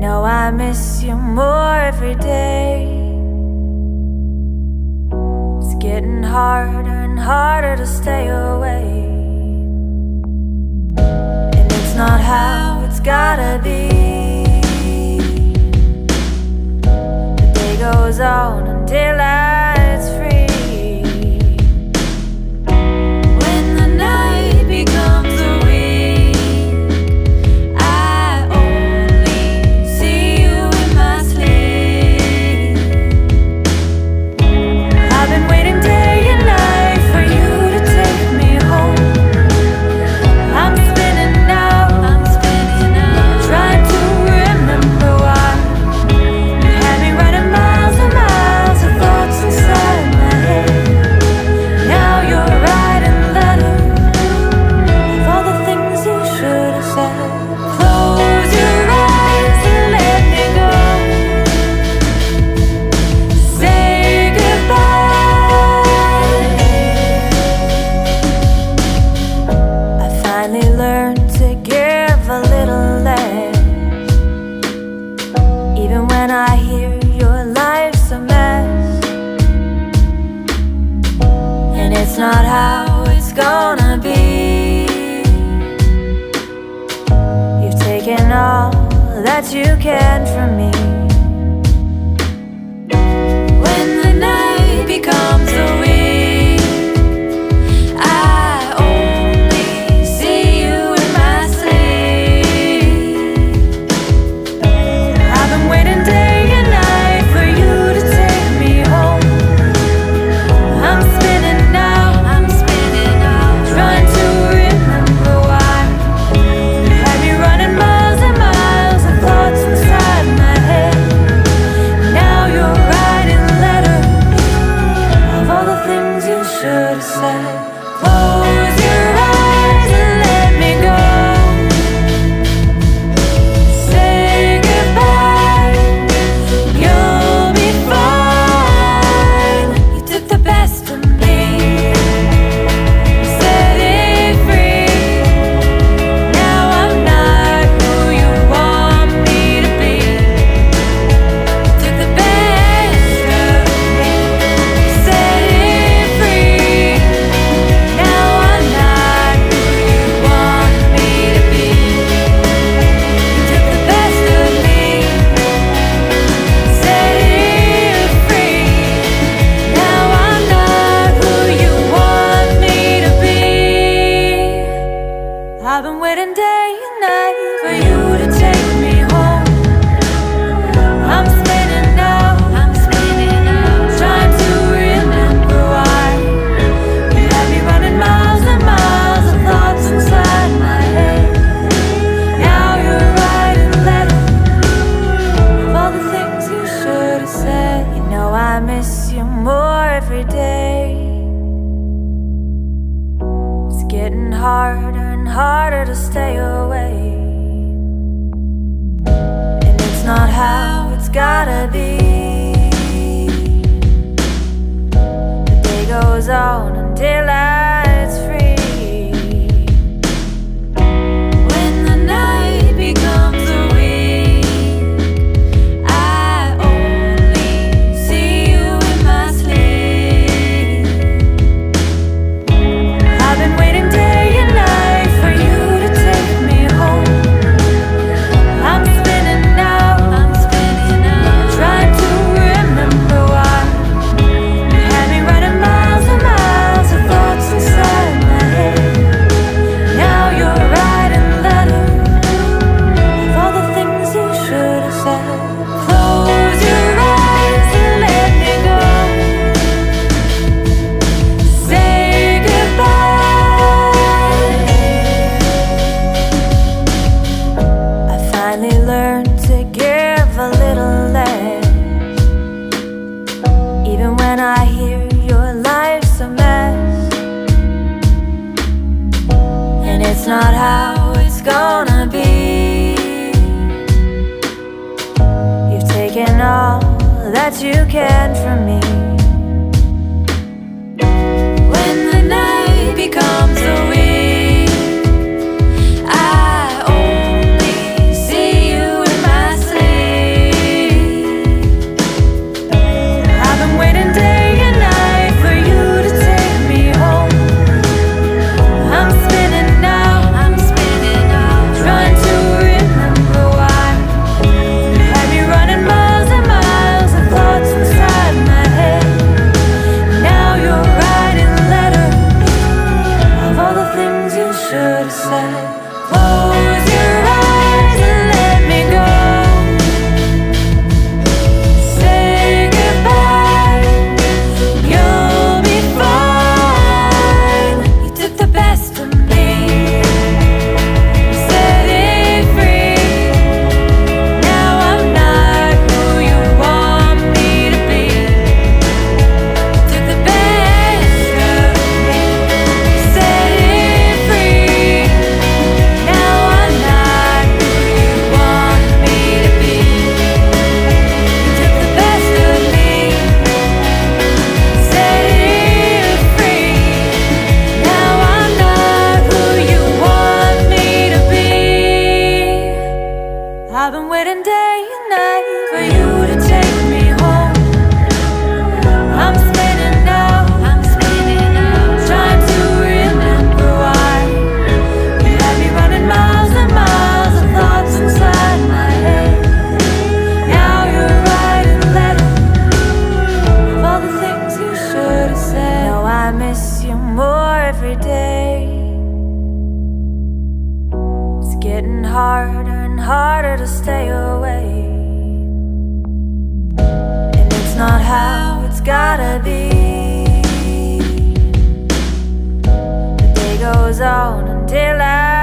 know I miss you more every day. It's getting harder and harder to stay away, and it's not how it's gotta be. The day goes on and daylight's free. When the night becomes a not how it's gonna be. You've taken all that you can from me. When the night becomes a week, I only see you in my sleep. I've been waiting day and night for you to take me home. I'm spinning now, trying to remember why you had me running miles and miles of thoughts inside my head. Now you're writing letters of all the things you should have said. Close your eyes and let me go. Say goodbye, you'll be fine. You took the best of me, set it free. Now I'm not who you want me to be. You took the best of me, set it free. Now I'm not who you want me to be. You took the best of me, set it free. Now I'm not who you want me to be. I've been waiting day and night for you to take me home. I'm spinning now, trying to remember why you had me running miles and miles of thoughts inside my head. Now you're writing letters of all the things you should have said. You know I miss you more every day. It's getting harder and harder to stay away, and it's not how it's gotta be. The day goes on and daylight's free. When the night becomes a week, I only see you in my sleep. I've been waiting day and night for you to take me home. I'm spinning now, trying to remember why you had me running miles and miles of thoughts inside my head. Now you're writing letters of all the things you should have said. Close your eyes and let me go. Say goodbye. I finally learned to give a little less, even when I hear your life's a mess, and it's not how it's gonna be. You've taken all that you can from me. When the night becomes a week, I only see you in my sleep. I've been waiting day and night for you to take me home. I'm spinning now, trying to remember why you had me running miles and miles of thoughts inside my head. Now you're writing letters of all the things you should have said. Now I miss you more every day. It's getting harder and harder to stay away, and it's not how it's gotta be. The day goes on until I